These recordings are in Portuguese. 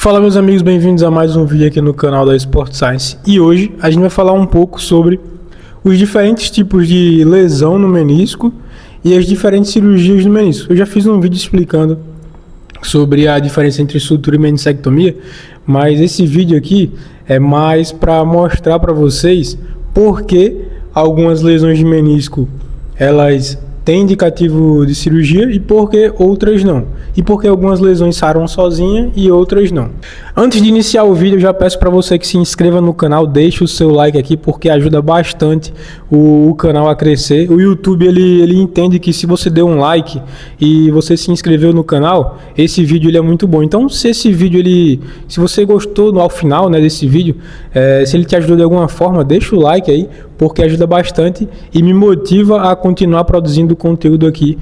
Fala meus amigos, bem-vindos a mais um vídeo aqui no canal da Sport Science. E hoje a gente vai falar um pouco sobre os diferentes tipos de lesão no menisco e as diferentes cirurgias do menisco. Eu já fiz um vídeo explicando sobre a diferença entre sutura e meniscectomia, mas esse vídeo aqui é mais para mostrar para vocês por que algumas lesões de menisco elas têm indicativo de cirurgia e por que outras não. E por que algumas lesões saram sozinha e outras não. Antes de iniciar o vídeo, eu já peço para você que se inscreva no canal, deixe o seu like aqui, porque ajuda bastante o canal a crescer. O YouTube ele entende que se você deu um like e você se inscreveu no canal, esse vídeo ele é muito bom. Então, se esse vídeo se você gostou ao final, né, desse vídeo, se ele te ajudou de alguma forma, deixa o like aí, porque ajuda bastante e me motiva a continuar produzindo conteúdo aqui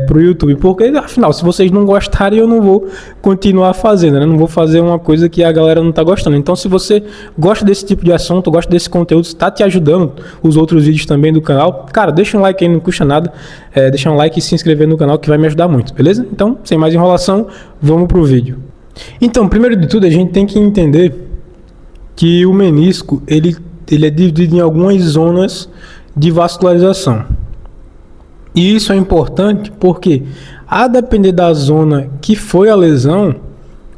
para o YouTube. Porque, afinal, se vocês não gostarem, eu não vou continuar fazendo, né? Não vou fazer uma coisa que a galera não está gostando. Então, se você gosta desse tipo de assunto, gosta desse conteúdo, está te ajudando, os outros vídeos também do canal, cara, deixa um like aí, não custa nada. Deixa um like e se inscrever no canal que vai me ajudar muito, beleza? Então, sem mais enrolação, vamos pro vídeo. Então, primeiro de tudo, a gente tem que entender que o menisco, ele é dividido em algumas zonas de vascularização. E isso é importante porque, a depender da zona que foi a lesão,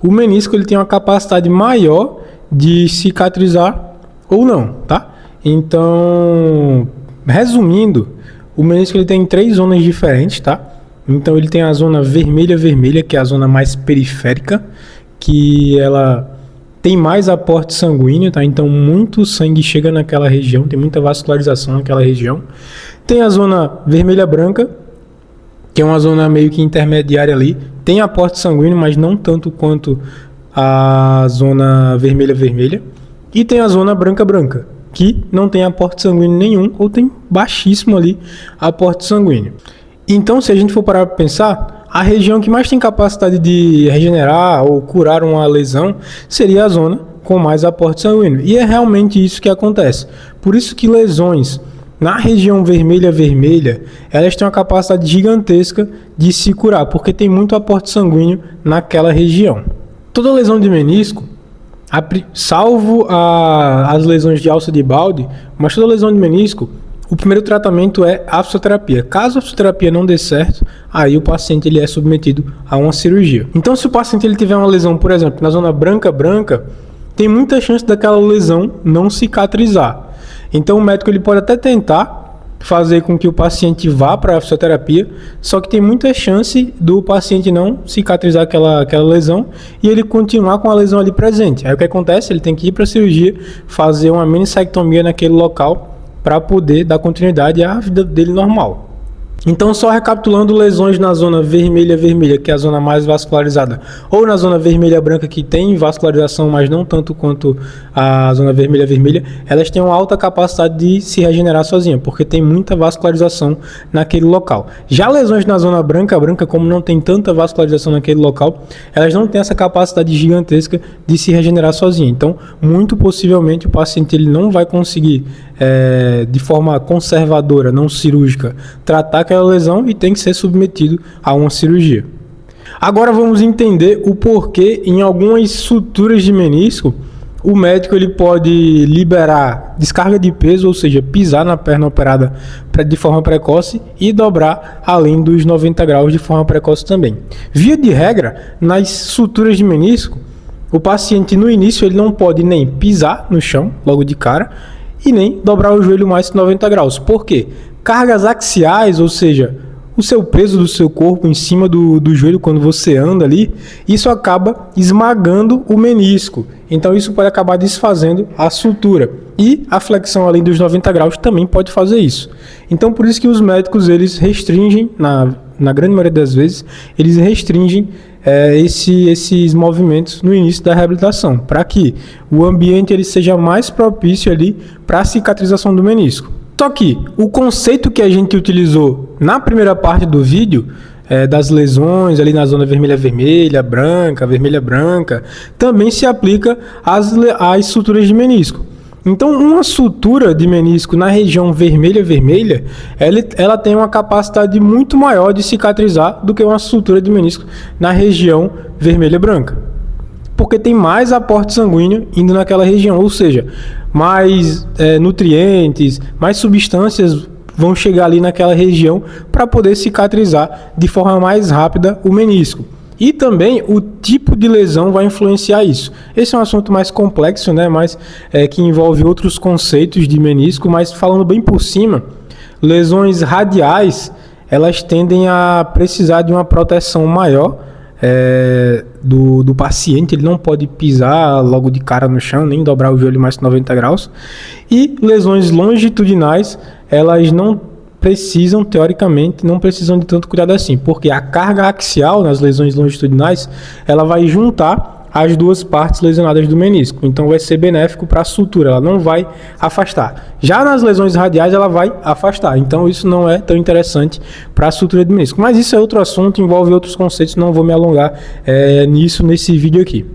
o menisco ele tem uma capacidade maior de cicatrizar ou não, tá? Então, resumindo, o menisco ele tem 3 zonas diferentes, tá? Então ele tem a zona vermelha, que é a zona mais periférica, que ela tem mais aporte sanguíneo, tá? Então muito sangue chega naquela região, tem muita vascularização naquela região. Tem a zona vermelha-branca, que é uma zona meio que intermediária ali, tem aporte sanguíneo, mas não tanto quanto a zona vermelha-vermelha. E tem a zona branca-branca, que não tem aporte sanguíneo nenhum, ou tem baixíssimo ali aporte sanguíneo. Então, se a gente for parar para pensar, a região que mais tem capacidade de regenerar ou curar uma lesão seria a zona com mais aporte sanguíneo. E é realmente isso que acontece. Por isso que lesões na região vermelha, elas têm uma capacidade gigantesca de se curar, porque tem muito aporte sanguíneo naquela região. Toda lesão de menisco, salvo as lesões de alça de balde, mas toda lesão de menisco, o primeiro tratamento é a fisioterapia. Caso a fisioterapia não dê certo, aí o paciente ele é submetido a uma cirurgia. Então, se o paciente ele tiver uma lesão, por exemplo, na zona branca, tem muita chance daquela lesão não cicatrizar. Então, o médico ele pode até tentar fazer com que o paciente vá para a fisioterapia, só que tem muita chance do paciente não cicatrizar aquela lesão e ele continuar com a lesão ali presente. Aí o que acontece? Ele tem que ir para a cirurgia, fazer uma meniscectomia naquele local, para poder dar continuidade à vida dele normal. Então, só recapitulando, lesões na zona vermelha, que é a zona mais vascularizada, ou na zona vermelha-branca, que tem vascularização, mas não tanto quanto a zona vermelha, elas têm uma alta capacidade de se regenerar sozinha, porque tem muita vascularização naquele local. Já lesões na zona branca, como não tem tanta vascularização naquele local, elas não têm essa capacidade gigantesca de se regenerar sozinha. Então, muito possivelmente, o paciente ele não vai conseguir, de forma conservadora, não cirúrgica, tratar aquela lesão e tem que ser submetido a uma cirurgia. Agora vamos entender o porquê em algumas suturas de menisco o médico ele pode liberar descarga de peso, ou seja, pisar na perna operada de forma precoce e dobrar além dos 90 graus de forma precoce também. Via de regra, nas suturas de menisco, o paciente no início ele não pode nem pisar no chão logo de cara e nem dobrar o joelho mais que 90 graus. Por quê? Cargas axiais, ou seja, o seu peso do seu corpo em cima do joelho quando você anda ali, isso acaba esmagando o menisco. Então isso pode acabar desfazendo a sutura. E a flexão além dos 90 graus também pode fazer isso. Então por isso que os médicos eles restringem, na grande maioria das vezes, eles restringem esses movimentos no início da reabilitação, para que o ambiente ele seja mais propício ali para a cicatrização do menisco. Só que o conceito que a gente utilizou na primeira parte do vídeo, das lesões ali na zona vermelha-branca, também se aplica às suturas de menisco. Então, uma sutura de menisco na região vermelha, ela tem uma capacidade muito maior de cicatrizar do que uma sutura de menisco na região vermelha-branca. porque tem mais aporte sanguíneo indo naquela região, ou seja, mais nutrientes, mais substâncias vão chegar ali naquela região para poder cicatrizar de forma mais rápida o menisco. E também o tipo de lesão vai influenciar isso. Esse é um assunto mais complexo, né? Mas que envolve outros conceitos de menisco, mas falando bem por cima, lesões radiais, elas tendem a precisar de uma proteção maior do paciente. Ele não pode pisar logo de cara no chão, nem dobrar o joelho mais de 90 graus. E lesões longitudinais, elas não precisam, teoricamente, não precisam de tanto cuidado assim, porque a carga axial nas lesões longitudinais, ela vai juntar as duas partes lesionadas do menisco, então vai ser benéfico para a sutura, ela não vai afastar. Já nas lesões radiais, ela vai afastar, então isso não é tão interessante para a sutura do menisco. Mas isso é outro assunto, envolve outros conceitos, não vou me alongar nisso nesse vídeo aqui.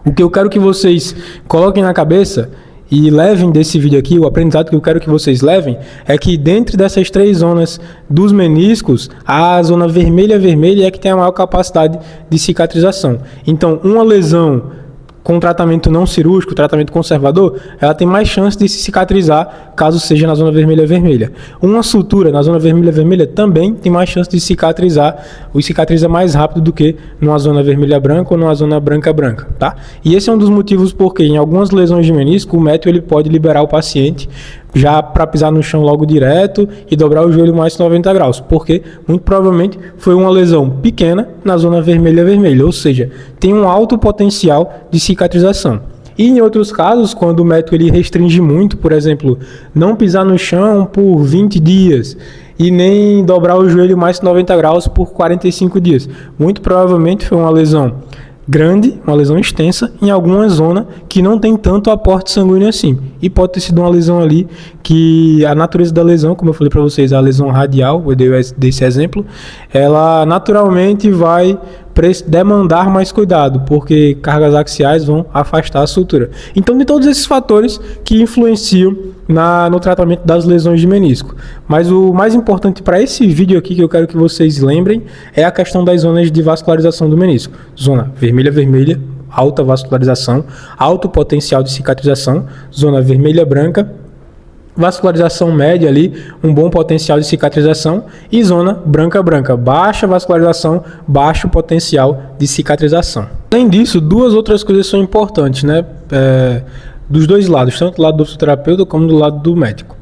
O que eu quero que vocês coloquem na cabeça e levem desse vídeo aqui, o aprendizado que eu quero que vocês levem, é que dentro dessas 3 zonas dos meniscos, a zona vermelha é que tem a maior capacidade de cicatrização. Então, uma lesão com tratamento não cirúrgico, tratamento conservador, ela tem mais chance de se cicatrizar caso seja na zona vermelha. Uma sutura na zona vermelha também tem mais chance de cicatrizar, ou cicatriza mais rápido do que numa zona vermelha-branca ou numa zona branca-branca, tá? E esse é um dos motivos porque em algumas lesões de menisco, o médico ele pode liberar o paciente já para pisar no chão logo direto e dobrar o joelho mais de 90 graus, porque muito provavelmente foi uma lesão pequena na zona vermelha, ou seja, tem um alto potencial de cicatrização. E em outros casos, quando o médico ele restringe muito, por exemplo, não pisar no chão por 20 dias e nem dobrar o joelho mais de 90 graus por 45 dias, muito provavelmente foi uma lesão grande, uma lesão extensa, em alguma zona que não tem tanto aporte sanguíneo assim. E pode ter sido uma lesão ali que a natureza da lesão, como eu falei para vocês, a lesão radial, eu dei esse exemplo, ela naturalmente vai demandar mais cuidado, porque cargas axiais vão afastar a sutura. Então, de todos esses fatores que influenciam no tratamento das lesões de menisco. Mas o mais importante para esse vídeo aqui, que eu quero que vocês lembrem, é a questão das zonas de vascularização do menisco. Zona vermelha, alta vascularização, alto potencial de cicatrização. Zona vermelha-branca, vascularização média ali, um bom potencial de cicatrização, e zona branca-branca, baixa vascularização, baixo potencial de cicatrização. Além disso, 2 outras coisas são importantes, né? Dos 2 lados, tanto do lado do fisioterapeuta como do lado do médico.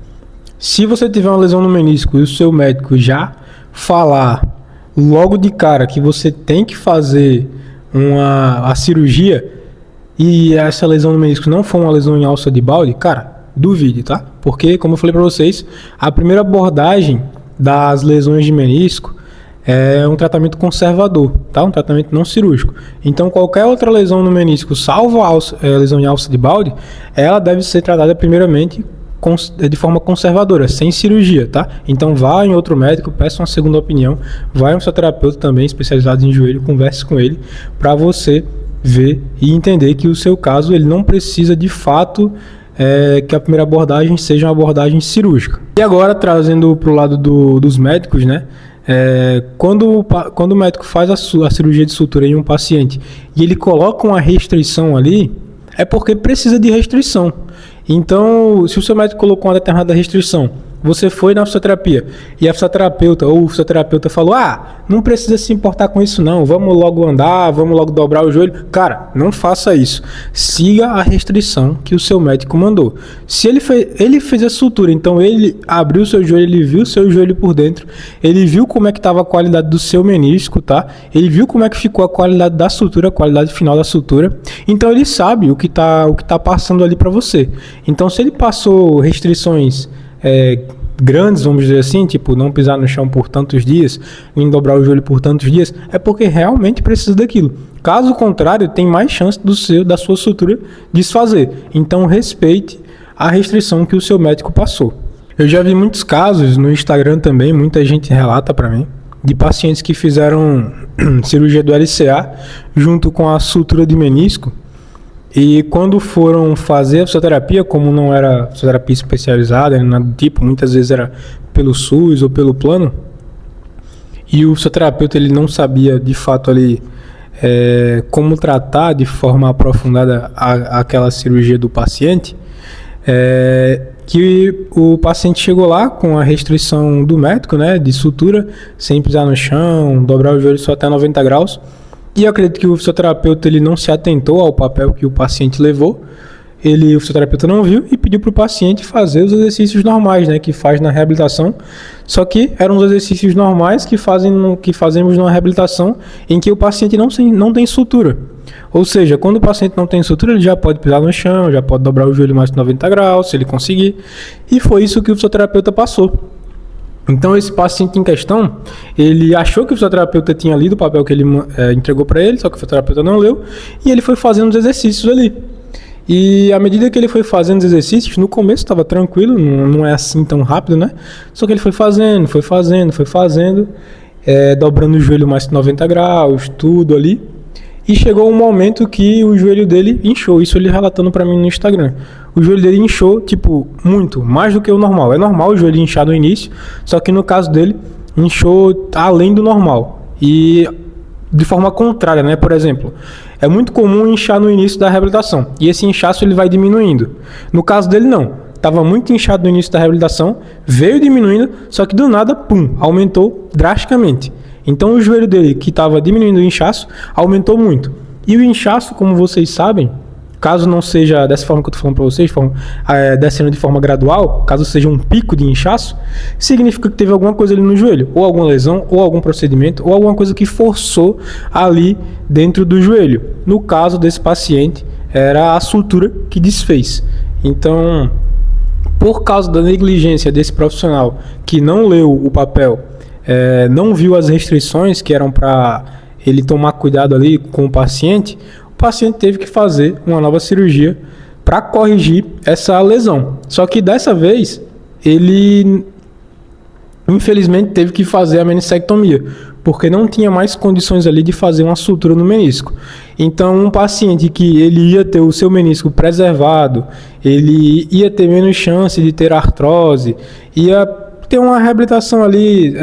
Se você tiver uma lesão no menisco e o seu médico já falar logo de cara que você tem que fazer a cirurgia e essa lesão no menisco não for uma lesão em alça de balde, cara, duvide, tá? Porque, como eu falei para vocês, a primeira abordagem das lesões de menisco é um tratamento conservador, tá? Um tratamento não cirúrgico. Então, qualquer outra lesão no menisco, salvo a lesão em alça de balde, ela deve ser tratada primeiramente de forma conservadora, sem cirurgia, tá? Então, vá em outro médico, peça uma segunda opinião, vai a um fisioterapeuta também especializado em joelho, converse com ele para você ver e entender que o seu caso ele não precisa de fato que a primeira abordagem seja uma abordagem cirúrgica. E agora, trazendo para o lado dos médicos, né? Quando o médico faz a cirurgia de sutura em um paciente e ele coloca uma restrição ali, é porque precisa de restrição. Então, se o seu médico colocou uma determinada restrição, você foi na fisioterapia e a fisioterapeuta ou o fisioterapeuta falou: não precisa se importar com isso não, vamos logo andar, vamos logo dobrar o joelho. Cara, não faça isso. Siga a restrição que o seu médico mandou. Se ele fez a sutura, então ele abriu o seu joelho, ele viu o seu joelho por dentro, ele viu como é que estava a qualidade do seu menisco, tá? Ele viu como é que ficou a qualidade da sutura, a qualidade final da sutura. Então ele sabe o que tá passando ali para você. Então, se ele passou restrições grandes, vamos dizer assim, tipo não pisar no chão por tantos dias, nem dobrar o joelho por tantos dias, é porque realmente precisa daquilo. Caso contrário, tem mais chance da sua sutura desfazer. Então respeite a restrição que o seu médico passou. Eu já vi muitos casos no Instagram também, muita gente relata para mim, de pacientes que fizeram cirurgia do LCA junto com a sutura de menisco. E quando foram fazer a fisioterapia, como não era fisioterapia especializada, nada do tipo, muitas vezes era pelo SUS ou pelo plano, e o fisioterapeuta ele não sabia de fato ali como tratar de forma aprofundada aquela cirurgia do paciente, que o paciente chegou lá com a restrição do médico, né, de sutura, sem pisar no chão, dobrar o joelho só até 90 graus. E eu acredito que o fisioterapeuta ele não se atentou ao papel que o paciente levou. O fisioterapeuta não viu e pediu para o paciente fazer os exercícios normais, né, que faz na reabilitação. Só que eram os exercícios normais que fazemos na reabilitação em que o paciente não tem sutura. Ou seja, quando o paciente não tem sutura, ele já pode pisar no chão, já pode dobrar o joelho mais de 90 graus, se ele conseguir. E foi isso que o fisioterapeuta passou. Então esse paciente em questão, ele achou que o fisioterapeuta tinha lido o papel que ele entregou para ele, só que o fisioterapeuta não leu, e ele foi fazendo os exercícios ali. E à medida que ele foi fazendo os exercícios, no começo estava tranquilo, não é assim tão rápido, né? Só que ele foi fazendo, dobrando o joelho mais de 90 graus, tudo ali. E chegou um momento que o joelho dele inchou, isso ele relatando para mim no Instagram. O joelho dele inchou, tipo, muito, mais do que o normal. É normal o joelho inchar no início, só que no caso dele, inchou além do normal. E de forma contrária, né? Por exemplo, é muito comum inchar no início da reabilitação, e esse inchaço ele vai diminuindo. No caso dele, não. Estava muito inchado no início da reabilitação, veio diminuindo, só que do nada, pum, aumentou drasticamente. Então o joelho dele, que estava diminuindo o inchaço, aumentou muito. E o inchaço, como vocês sabem, caso não seja dessa forma que eu estou falando para vocês, descendo de forma gradual, caso seja um pico de inchaço, significa que teve alguma coisa ali no joelho, ou alguma lesão, ou algum procedimento, ou alguma coisa que forçou ali dentro do joelho. No caso desse paciente, era a sutura que desfez. Então, por causa da negligência desse profissional que não leu o papel, não viu as restrições que eram para ele tomar cuidado ali com o paciente teve que fazer uma nova cirurgia para corrigir essa lesão. Só que dessa vez, ele infelizmente teve que fazer a meniscectomia, porque não tinha mais condições ali de fazer uma sutura no menisco. Então, um paciente que ele ia ter o seu menisco preservado, ele ia ter menos chance de ter artrose, ia ter uma reabilitação ali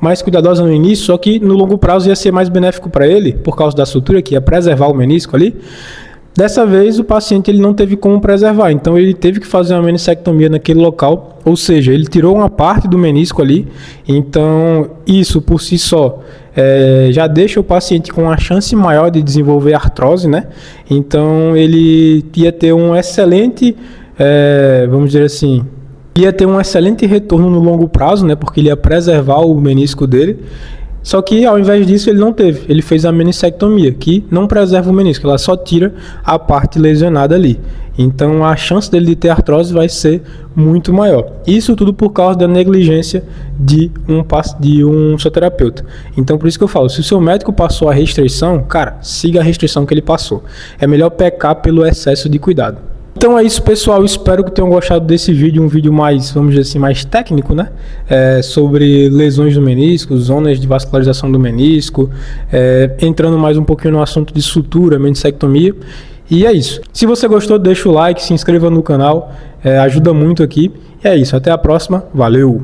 mais cuidadosa no início, só que no longo prazo ia ser mais benéfico para ele, por causa da sutura, que ia preservar o menisco ali. Dessa vez, o paciente ele não teve como preservar, então ele teve que fazer uma meniscectomia naquele local, ou seja, ele tirou uma parte do menisco ali. Então, isso por si só já deixa o paciente com uma chance maior de desenvolver artrose, né? Então, ele ia ter um excelente, vamos dizer assim, ia ter um excelente retorno no longo prazo, né? Porque ele ia preservar o menisco dele. Só que ao invés disso ele não teve. Ele fez a meniscectomia, que não preserva o menisco, ela só tira a parte lesionada ali. Então a chance dele de ter artrose vai ser muito maior. Isso tudo por causa da negligência de um fisioterapeuta. Então por isso que eu falo, se o seu médico passou a restrição, cara, siga a restrição que ele passou. É melhor pecar pelo excesso de cuidado. Então é isso, pessoal, espero que tenham gostado desse vídeo, um vídeo mais, vamos dizer assim, mais técnico, né? Sobre lesões do menisco, zonas de vascularização do menisco, entrando mais um pouquinho no assunto de sutura, meniscectomia. E é isso. Se você gostou, deixa o like, se inscreva no canal, ajuda muito aqui. E é isso, até a próxima, valeu!